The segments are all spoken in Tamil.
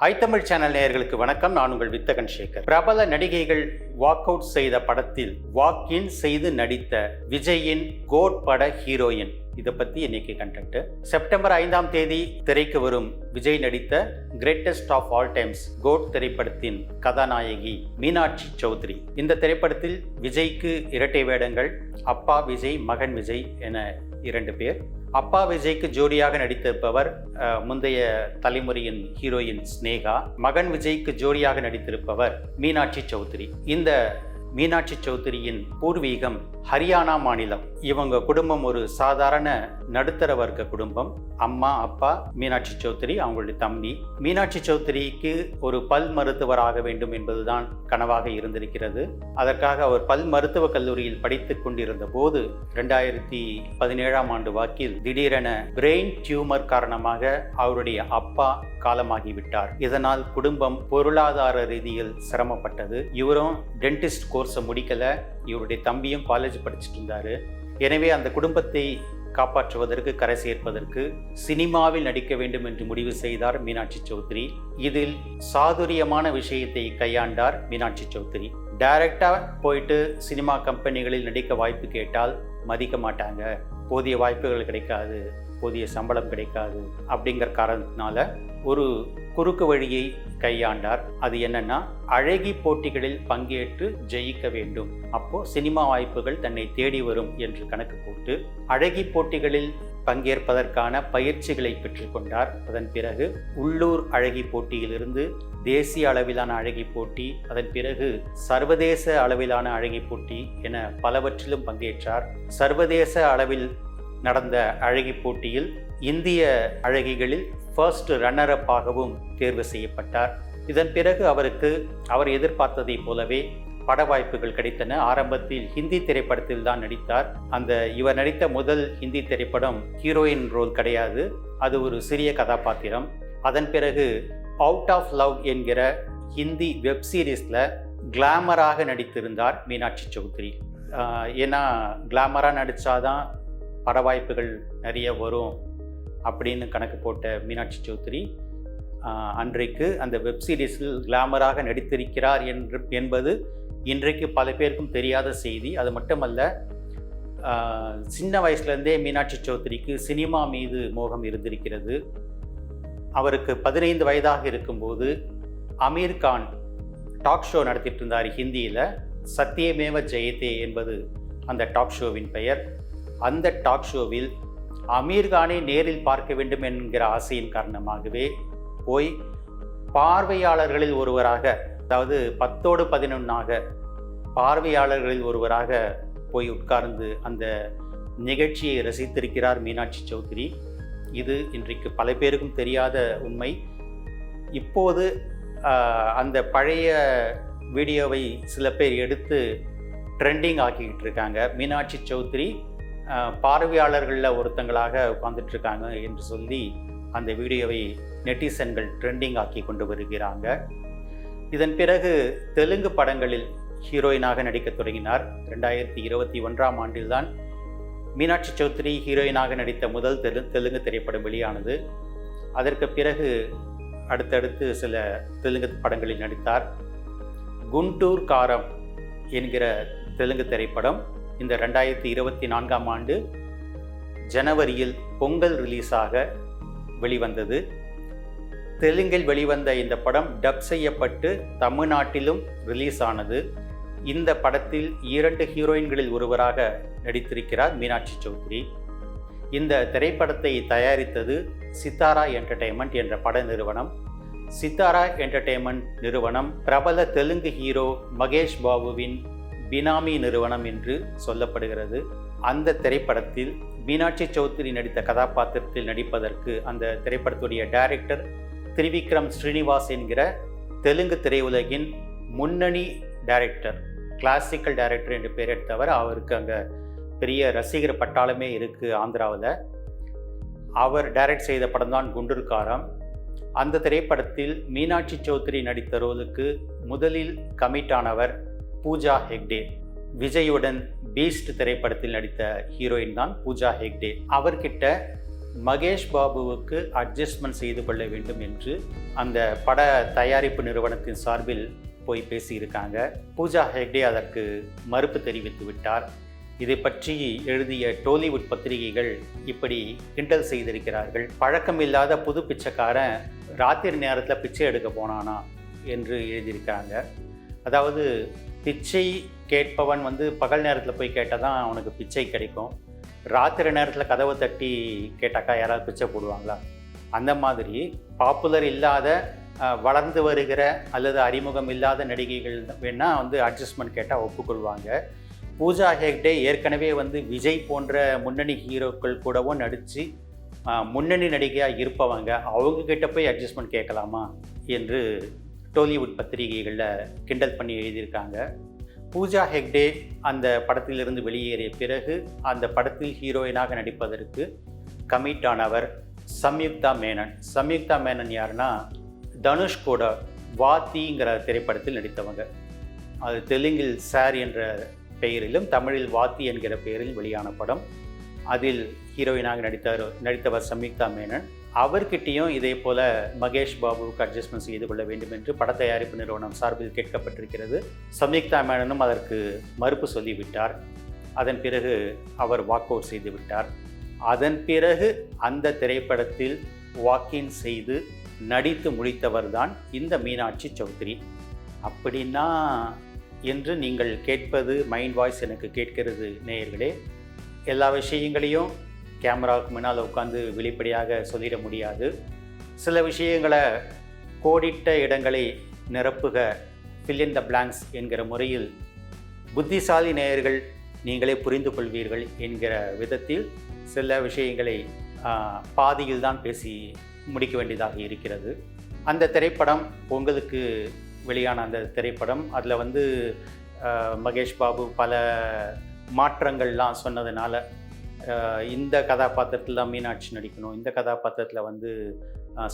ஐத்தமிழ் சேனல் நேயர்களுக்கு வணக்கம். நான் உங்கள் வித்தகன் சேகர். பிரபல நடிகைகள் வாக் அவுட் செய்த படத்தில் வாக் இன் செய்து நடித்த விஜயின் கோட் பட ஹீரோயின், இதை பத்தி இன்னைக்கு கண்டென்ட். செப்டம்பர் 5ஆம் தேதி திரைக்கு வரும் விஜய் நடித்த greatest of all times GOAT திரைப்படத்தின் கதாநாயகி மீனாட்சி சௌத்ரி. இந்த திரைப்படத்தில் விஜய்க்கு இரட்டை வேடங்கள். அப்பா விஜய், மகன் விஜய் என 2 பேர். அப்பா விஜய்க்கு ஜோடியாக நடித்திருப்பவர் முந்தைய தலைமுறையின் ஹீரோயின் ஸ்னேகா. மகன் விஜய்க்கு ஜோடியாக நடித்திருப்பவர் மீனாட்சி சௌத்ரி. இந்த மீனாட்சி சௌத்ரியின் பூர்வீகம் ஹரியானா மாநிலம். இவங்க குடும்பம் ஒரு சாதாரண நடுத்தர வர்க்க குடும்பம். அம்மா, அப்பா, மீனாட்சி சௌத்ரி, அவங்களுடைய தம்பி. மீனாட்சி சௌத்ரிக்கு ஒரு பல் மருத்துவராக வேண்டும் என்பதுதான் கனவாக இருந்திருக்கிறது. அதற்காக அவர் பல் மருத்துவக் கல்லூரியில் படித்துக் கொண்டிருந்த போது 2017ஆம் ஆண்டு வாக்கில் திடீரென பிரெயின் டியூமர் காரணமாக அவருடைய அப்பா காலமாகிவிட்டார். இதனால் குடும்பம் பொருளாதார ரீதியில் சிரமப்பட்டது. இவரும் டென்டிஸ்ட் கோர்ஸை முடிக்கல, இவருடைய தம்பியும் காலேஜ் படிச்சுட்டு இருந்தாரு. எனவே அந்த குடும்பத்தை காப்பாற்றுவதற்கு, கரை சேர்ப்பதற்கு சினிமாவில் நடிக்க வேண்டும் என்று முடிவு செய்தார் மீனாட்சி சௌத்ரி. இதில் சாதுரியமான விஷயத்தை கையாண்டார் மீனாட்சி சௌத்ரி. டைரக்டா போயிட்டு சினிமா கம்பெனிகளில் நடிக்க வாய்ப்பு கேட்டால் மதிக்க மாட்டாங்க, போதிய வாய்ப்புகள் கிடைக்காது, போதிய சம்பளம் கிடைக்காது அப்படிங்கிற காரணத்தினால ஒரு குறுக்கு வழியை கையாண்டார். அது என்னன்னா, அழகி போட்டிகளில் பங்கேற்று ஜெயிக்க வேண்டும், அப்போ சினிமா வாய்ப்புகள் தன்னை தேடி வரும் என்று கணக்கு போட்டு அழகி போட்டிகளில் பங்கேற்பதற்கான பயிற்சிகளை பெற்றுக்கொண்டார். அதன் பிறகு உள்ளூர் அழகி போட்டியிலிருந்து தேசிய அளவிலான அழகி போட்டி, அதன் பிறகு சர்வதேச அளவிலான அழகி போட்டி என பலவற்றிலும் பங்கேற்றார். சர்வதேச அளவில் நடந்த அழகி போட்டியில் இந்திய அழகிகளில் ஃபர்ஸ்ட் ரன்னர் அப் ஆகவும் தேர்வு செய்யப்பட்டார். இதன் பிறகு அவர் எதிர்பார்த்ததை போலவே பட வாய்ப்புகள் கிடைத்தன. ஆரம்பத்தில் ஹிந்தி திரைப்படத்தில் தான் நடித்தார். இவர் நடித்த முதல் ஹிந்தி திரைப்படம் ஹீரோயின் ரோல் கிடையாது, அது ஒரு சிறிய கதாபாத்திரம். அதன் பிறகு அவுட் ஆஃப் லவ் என்கிற ஹிந்தி வெப் சீரிஸில் கிளாமராக நடித்திருந்தார் மீனாட்சி சௌத்ரி. ஏன்னா கிளாமராக நடித்தாதான் பட வாய்ப்புகள் நிறைய வரும் அப்படின்னு கணக்கு போட்ட மீனாட்சி சௌத்ரி அன்றைக்கு அந்த வெப் சீரிஸில் கிளாமராக நடித்திருக்கிறார் என்பது இன்றைக்கு பல பேருக்கும் தெரியாத செய்தி. அது மட்டுமல்ல, சின்ன வயசுலேருந்தே மீனாட்சி சௌத்ரிக்கு சினிமா மீது மோகம் இருந்திருக்கிறது. அவருக்கு 15 வயதாக இருக்கும்போது அமீர் கான் டாக் ஷோ நடத்திட்டு இருந்தார் ஹிந்தியில். சத்தியமேவ ஜெயதே என்பது அந்த டாக் ஷோவின் பெயர். அந்த டாக் ஷோவில் அமீர்கானை நேரில் பார்க்க வேண்டும் என்கிற ஆசையின் காரணமாகவே போய் பார்வையாளர்களில் ஒருவராக, அதாவது 10ஓடு 11ஆக பார்வையாளர்களில் ஒருவராக போய் உட்கார்ந்து அந்த நிகழ்ச்சியை ரசித்திருக்கிறார் மீனாட்சி சௌத்ரி. இது இன்றைக்கு பல பேருக்கும் தெரியாத உண்மை. இப்போது அந்த பழைய வீடியோவை சில பேர் எடுத்து ட்ரெண்டிங் ஆக்கிக்கிட்டு இருக்காங்க. மீனாட்சி சௌத்ரி பார்வையாளர்களில் ஒருத்தங்களாக உட்கார்ந்துட்டு இருக்காங்க என்று சொல்லி அந்த வீடியோவை நெட்டிசன்கள் ட்ரெண்டிங் ஆக்கி கொண்டு வருகிறாங்க. இதன் பிறகு தெலுங்கு படங்களில் ஹீரோயினாக நடிக்க தொடங்கினார். 2021ஆம் ஆண்டில்தான் மீனாட்சி சௌத்ரி ஹீரோயினாக நடித்த முதல் தெலுங்கு திரைப்படம் வெளியானது. அதற்கு பிறகு அடுத்தடுத்து சில தெலுங்கு படங்களில் நடித்தார். குண்டூர் காரம் என்கிற தெலுங்கு திரைப்படம் இந்த 2024ஆம் ஆண்டு ஜனவரியில் பொங்கல் ரிலீஸாக வெளிவந்தது. தெலுங்கில் வெளிவந்த இந்த படம் டப் செய்யப்பட்டு தமிழ்நாட்டிலும் ரிலீஸ் ஆனது. இந்த படத்தில் 2 ஹீரோயின்களில் ஒருவராக நடித்திருக்கிறார் மீனாட்சி சௌத்ரி. இந்த திரைப்படத்தை தயாரித்தது சித்தாரா என்டர்டெயின்மெண்ட் என்ற பட நிறுவனம். சித்தாரா என்டர்டெயின்மெண்ட் நிறுவனம் பிரபல தெலுங்கு ஹீரோ மகேஷ் பாபுவின் பினாமி நிறுவனம் என்று சொல்லப்படுகிறது. அந்த திரைப்படத்தில் மீனாட்சி சௌத்ரி நடித்த கதாபாத்திரத்தில் நடிப்பதற்கு அந்த திரைப்படத்துடைய டைரக்டர் திரிவிக்ரம் ஸ்ரீனிவாஸ் என்கிற தெலுங்கு திரையுலகின் முன்னணி டைரக்டர், கிளாசிக்கல் டைரக்டர் என்று பெயர் எடுத்தவர். அவருக்கு அங்கே பெரிய ரசிகர் பட்டாளமே இருக்குது ஆந்திராவில். அவர் டைரக்ட் செய்த படம் தான் குண்டூர் காரம். அந்த திரைப்படத்தில் மீனாட்சி சௌத்ரி நடித்த ரோலுக்கு முதலில் கமிட் ஆனவர் பூஜா ஹெக்டே. விஜயுடன் பீஸ்ட் திரைப்படத்தில் நடித்த ஹீரோயின் தான் பூஜா ஹெக்டே. அவர்கிட்ட மகேஷ் பாபுவுக்கு அட்ஜஸ்ட்மெண்ட் செய்து கொள்ள வேண்டும் என்று அந்த பட தயாரிப்பு நிறுவனத்தின் சார்பில் போய் பேசியிருக்காங்க. பூஜா ஹெக்டே அதற்கு மறுப்பு தெரிவித்து விட்டார். இதை பற்றி எழுதிய டோலிவுட் பத்திரிகைகள் இப்படி கிண்டல் செய்திருக்கிறார்கள். பழக்கமில்லாத புது பிச்சைக்காரன் ராத்திரி நேரத்தில் பிச்சை எடுக்க போனானா என்று எழுதியிருக்காங்க. அதாவது பிச்சை கேட்பவன் பகல் நேரத்தில் போய் கேட்டால் தான் அவனுக்கு பிச்சை கிடைக்கும். ராத்திரி நேரத்தில் கதவை தட்டி கேட்டாக்கா யாராவது பிச்சை போடுவாங்களா? அந்த மாதிரி பாப்புலர் இல்லாத வளர்ந்து வருகிற அல்லது அறிமுகம் இல்லாத நடிகைகள் வேணால் அட்ஜஸ்ட்மெண்ட் கேட்டால் ஒப்புக்கொள்வாங்க. பூஜா ஹெக்டே ஏற்கனவே விஜய் போன்ற முன்னணி ஹீரோக்கள் கூடவும் நடித்து முன்னணி நடிகையாக இருப்பவங்க, அவங்கக்கிட்ட போய் அட்ஜஸ்ட்மெண்ட் கேட்கலாமா என்று டோலிவுட் பத்திரிகைகளில் கிண்டல் பண்ணி எழுதியிருக்காங்க. பூஜா ஹெக்டே அந்த படத்திலிருந்து வெளியேறிய பிறகு அந்த படத்தில் ஹீரோயினாக நடிப்பதற்கு கமிட் ஆனவர் சம்யுக்தா மேனன். சம்யுக்தா மேனன் யாருன்னா தனுஷ் கூட வாத்திங்கிற திரைப்படத்தில் நடித்தவங்க. அது தெலுங்கில் சார் என்ற பெயரிலும் தமிழில் வாத்தி என்கிற பெயரில் வெளியான படம். அதில் ஹீரோயினாக நடித்தவர் சம்யுக்தா மேனன். அவர்கிட்டையும் இதே போல் மகேஷ் பாபுவுக்கு அட்ஜஸ்ட்மெண்ட் செய்து கொள்ள வேண்டும் என்று பட தயாரிப்பு நிறுவனம் சார்பில் கேட்கப்பட்டிருக்கிறது. சம்யுக்தா மேனனும் அதற்கு மறுப்பு சொல்லிவிட்டார். அதன் பிறகு அவர் வாக் அவுட் செய்து விட்டார். அதன் பிறகு அந்த திரைப்படத்தில் வாக்கின் செய்து நடித்து முடித்தவர் தான் இந்த மீனாட்சி சௌத்ரி. அப்படின்னா என்று நீங்கள் கேட்பது மைண்ட் வாய்ஸ் எனக்கு கேட்கிறது நேயர்களே. எல்லா விஷயங்களையும் கேமராவுக்கு முன்னால் உட்காந்து வெளிப்படையாக சொல்லிட முடியாது. சில விஷயங்களை கோடிட்ட இடங்களை நிரப்புக, ஃபில் இன் த பிளாங்க்ஸ் என்கிற முறையில் புத்திசாலி நேயர்கள் நீங்களே புரிந்து கொள்வீர்கள் என்கிற விதத்தில் சில விஷயங்களை பாதியில் தான் பேசி முடிக்க வேண்டியதாக இருக்கிறது. அந்த திரைப்படம் உங்களுக்கு வெளியான அந்த திரைப்படம், அதில் மகேஷ் பாபு பல மாற்றங்கள்லாம் சொன்னதுனால இந்த கதாபாத்திரத்தில் தான் மீனாட்சி நடிக்கணும், இந்த கதாபாத்திரத்தில்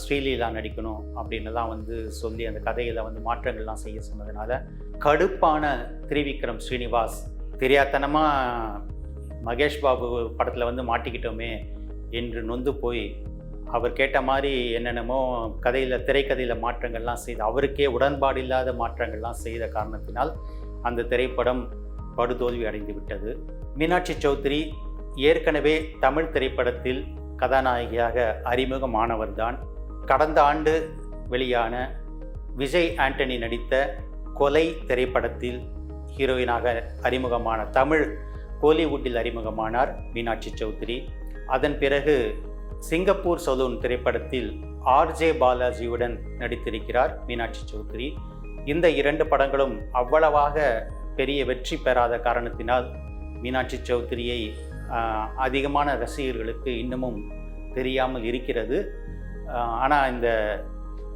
ஸ்ரீலீலா நடிக்கணும் அப்படின்னுலாம் சொல்லி அந்த கதையில் மாற்றங்கள்லாம் செய்ய சொன்னதுனால கடுப்பான திரிவிக்ரம் ஸ்ரீனிவாஸ் தெரியாதனமாக மகேஷ் பாபு படத்தில் மாட்டிக்கிட்டோமே என்று நொந்து போய் அவர் கேட்ட மாதிரி என்னென்னமோ திரைக்கதையில் மாற்றங்கள்லாம் செய்து அவருக்கே உடன்பாடு இல்லாத மாற்றங்கள்லாம் செய்த காரணத்தினால் அந்த திரைப்படம் படுதோல்வி அடைந்து விட்டது. மீனாட்சி சௌத்ரி ஏற்கனவே தமிழ் திரைப்படத்தில் கதாநாயகியாக அறிமுகமானவர் தான். கடந்த ஆண்டு வெளியான விஜய் ஆண்டனி நடித்த கொலை திரைப்படத்தில் ஹீரோயினாக அறிமுகமான தமிழ் கோலிவுட்டில் அறிமுகமானார் மீனாட்சி சௌத்ரி. அதன் பிறகு சிங்கப்பூர் சலூன் திரைப்படத்தில் ஆர்ஜே பாலாஜியுடன் நடித்திருக்கிறார் மீனாட்சி சௌத்ரி. இந்த 2 படங்களும் அவ்வளவாக பெரிய வெற்றி பெறாத காரணத்தினால் மீனாட்சி சௌத்ரியை அதிகமான ரசிகர்களுக்கு இன்னமும் தெரியாமல் இருக்கிறது. ஆனால் இந்த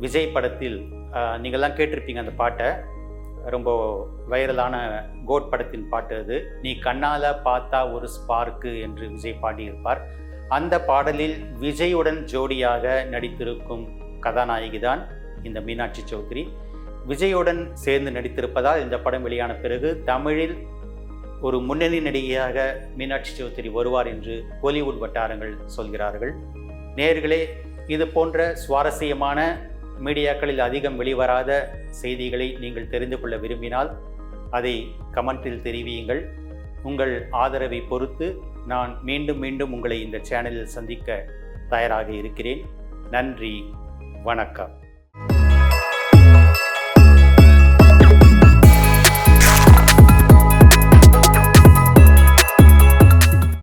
விஜய் படத்தில் நீங்கள்லாம் கேட்டிருப்பீங்க அந்த பாட்டை, ரொம்ப வைரலான கோட் படத்தின் பாட்டு அது. நீ கண்ணால் பார்த்தா ஒரு ஸ்பார்க்கு என்று விஜய் பாடியிருப்பார். அந்த பாடலில் விஜயுடன் ஜோடியாக நடித்திருக்கும் கதாநாயகி தான் இந்த மீனாட்சி சௌத்ரி. விஜயுடன் சேர்ந்து நடித்திருப்பதால் இந்த படம் வெளியான பிறகு தமிழில் ஒரு முன்னணி நடிகையாக மீனாட்சி சௌத்ரி வருவார் என்று கோலிவுட் வட்டாரங்கள் சொல்கிறார்கள். நேயர்களே, இது போன்ற சுவாரஸ்யமான மீடியாக்களில் அதிகம் வெளிவராத செய்திகளை நீங்கள் தெரிந்து கொள்ள விரும்பினால் அதை கமெண்டில் தெரிவியுங்கள். உங்கள் ஆதரவை பொறுத்து நான் மீண்டும் உங்களை இந்த சேனலில் சந்திக்க தயாராக இருக்கிறேன். நன்றி, வணக்கம்.